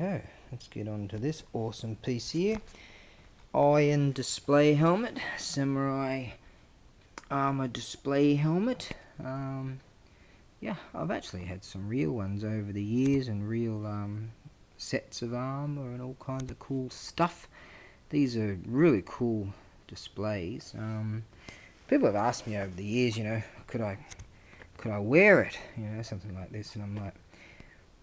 Righty-ho, let's get on to this awesome piece here. Iron display helmet, samurai armor display helmet. Yeah, I've actually had some real ones over the years, and real sets of armor and all kinds of cool stuff. These are really cool displays. People have asked me over the years, you know, could I wear it, you know, something like this, and I'm like,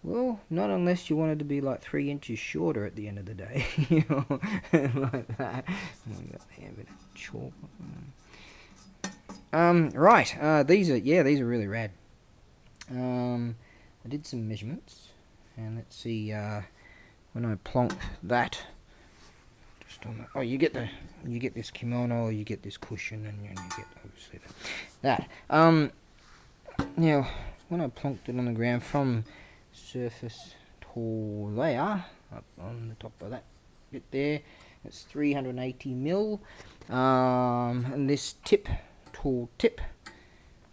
well, not unless you wanted to be like 3 inches shorter at the end of the day, you know, like that. We got there a bit of chalk. Right. These are really rad. I did some measurements, and let's see. When I plonk that, just on the, oh, you get this kimono, you get this cushion, and you get obviously that. Now, when I plonked it on the ground from surface to there, up on the top of that bit there, it's 380 mil, and this tool tip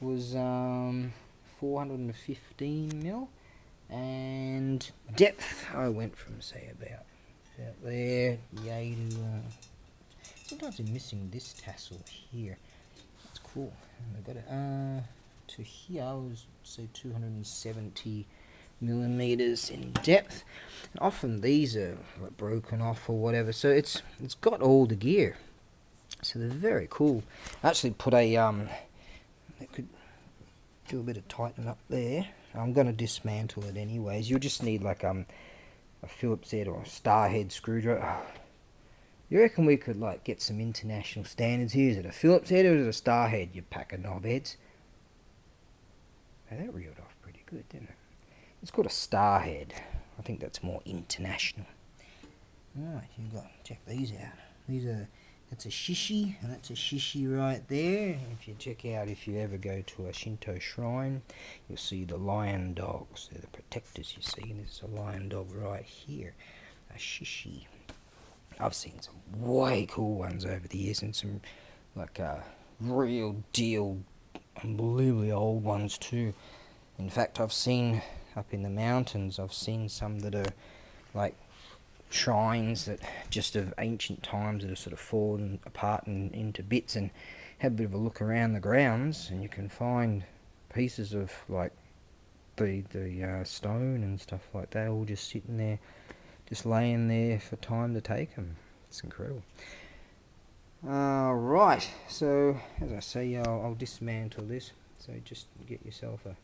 was 415 mil, and depth I went from say about there, yay to sometimes I'm missing this tassel here. That's cool. And I got it to here was say 270 millimeters in depth, and often these are like broken off or whatever, so it's got all the gear, so they're very cool. I actually put a I could do a bit of tightening up there. I'm going to dismantle it anyways. You'll just need like a Phillips head or a star head screwdriver. You reckon we could like get some international standards here? Is it a Phillips head or is it a star head, you pack of knob heads? Now that reeled off pretty good, didn't it? It's called a star head. I think that's more international. Alright, you've got check these out. That's a shishi, and that's a shishi right there. If you check out, if you ever go to a Shinto shrine, you'll see the lion dogs. They're the protectors, you see. And there's a lion dog right here, a shishi. I've seen some way cool ones over the years, and some like real deal, unbelievably old ones too. In fact, I've seen up in the mountains, I've seen some that are like shrines that just of ancient times that have sort of fallen apart and into bits, and have a bit of a look around the grounds, and you can find pieces of like the stone and stuff like that, all just sitting there, just laying there for time to take them. It's incredible. Right, so as I say, I'll dismantle this, so just get yourself a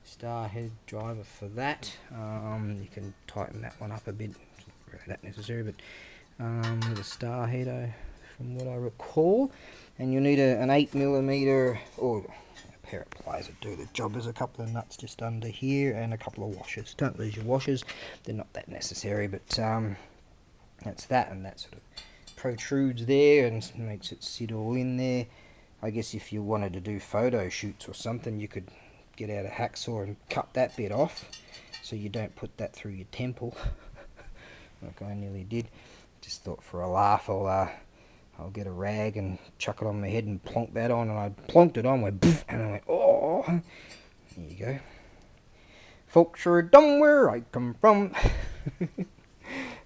star head driver for that. You can tighten that one up a bit, not really that necessary, but with a star head from what I recall. And you'll need an 8mm or a pair of pliers that do the job. There's a couple of nuts just under here and a couple of washers. Don't lose your washers, they're not that necessary, but that's that, and that sort of protrudes there and makes it sit all in there. I guess if you wanted to do photo shoots or something, you could get out a hacksaw and cut that bit off, so you don't put that through your temple like I nearly did. Just thought for a laugh I'll get a rag and chuck it on my head and plonk that on, and I plonked it on, went poof, and I went, oh, there you go. Folks sure dumb where I come from.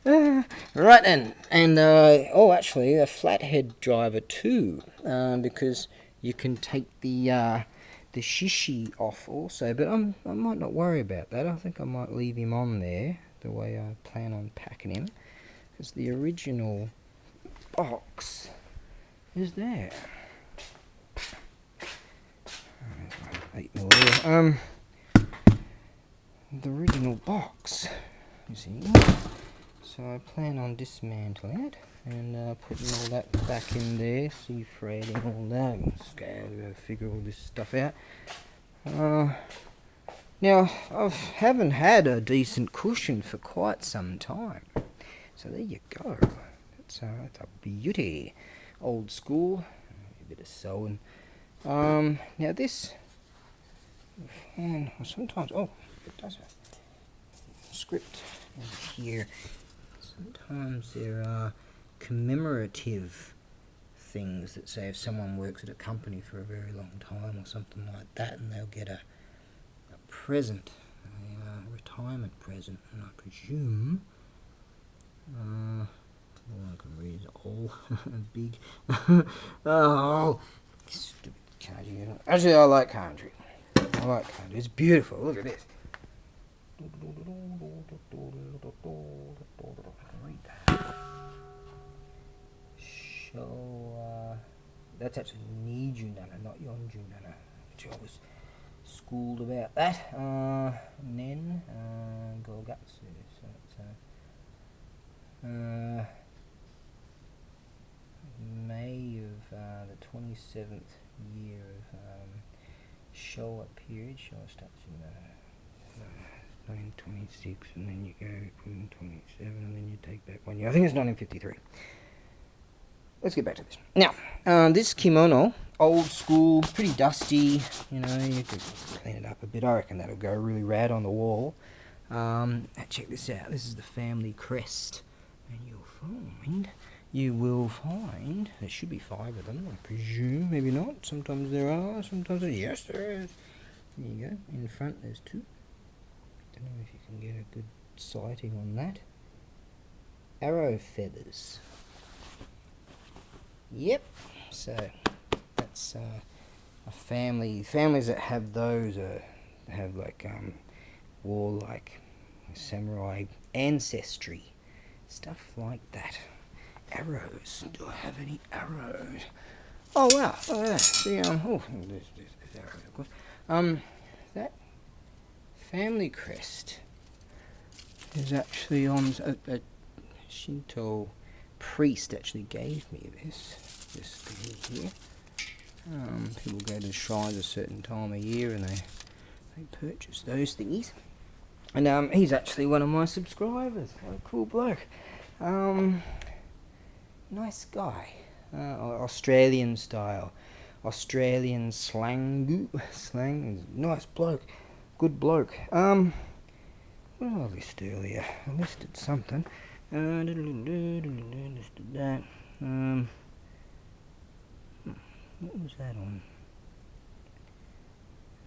Right then, and oh, actually a flathead driver too, because you can take the shishi off also, but I might not worry about that. I think I might leave him on there the way I plan on packing him, because the original box is there. Oh, 8mm. The original box, you see. So I plan on dismantling it and putting all that back in there, see threading all that, scale, figure all this stuff out. Now, I haven't had a decent cushion for quite some time, so there you go. That's a beauty. Old school, a bit of sewing. Now this, sometimes, oh, it does a script in here. Sometimes there are commemorative things that say if someone works at a company for a very long time or something like that, and they'll get a present, a retirement present, and I presume All I can read is all big. Oh, stupid country. Actually, I like country. I like country. It's beautiful. Look at this. I can read that. So, that's actually Nijunana, not Yonjunana, which I was schooled about that. Nen, Golgatsu. So it's May of the 27th year of Showa period. Showa starts in 1926, and then you go from 27, and then you take back 1 year. I think it's 1953. Let's get back to this. Now, this kimono, old school, pretty dusty. You know, you could clean it up a bit. I reckon that'll go really rad on the wall. Check this out. This is the family crest, and you will find there should be 5 of them, I presume. Maybe not. Sometimes there are. Sometimes yes, there is. There you go. In front, there's 2. Don't know if you can get a good sighting on that. Arrow feathers. Yep. So that's a family. Families that have those have like warlike samurai ancestry, stuff like that. Arrows. Do I have any arrows? Oh wow! Oh yeah. See, there's arrows, of course. That family crest is actually on a Shinto priest actually gave me this thing here. People go to shrines a certain time of year and they purchase those thingies. And he's actually one of my subscribers. What a cool bloke. Nice guy. Australian style. Australian slang. Nice bloke. Good bloke. What did I list earlier? I listed something. Listed that. What was that on?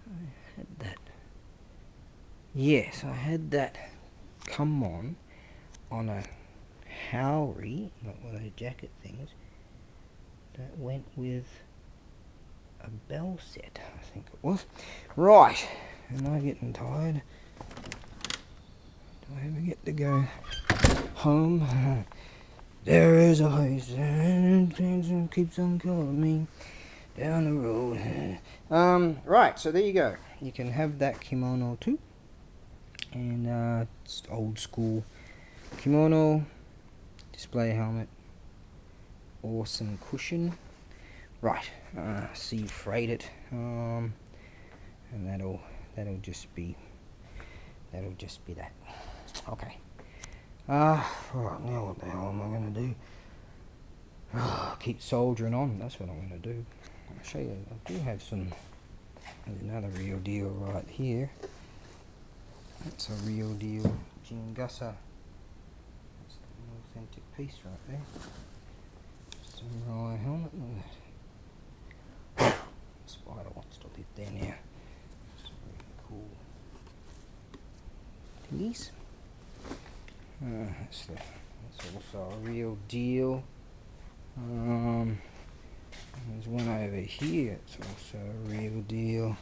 I had that. Yes, I had that come on a Howry, not one of those jacket things, that went with a bell set, I think it was. Right, am I getting tired? Do I ever get to go home? There is a place that keeps on calling me down the road. Right, so there you go. You can have that kimono too. And it's old school kimono, display helmet, awesome cushion. Right, so you frayed it, and that'll just be that. Okay. Right, now what the hell am I going to do? Keep soldiering on. That's what I'm going to do. I'll show you. I do have some. There's another real deal right here. That's a real deal Jingasa. That's an authentic piece right there. Samurai helmet. Look at that. Spider wants to live there now. It's really cool. Thingies. That's also a real deal. There's one over here. It's also a real deal.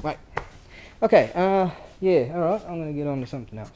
Right. Okay. Yeah. All right. I'm gonna get on to something else.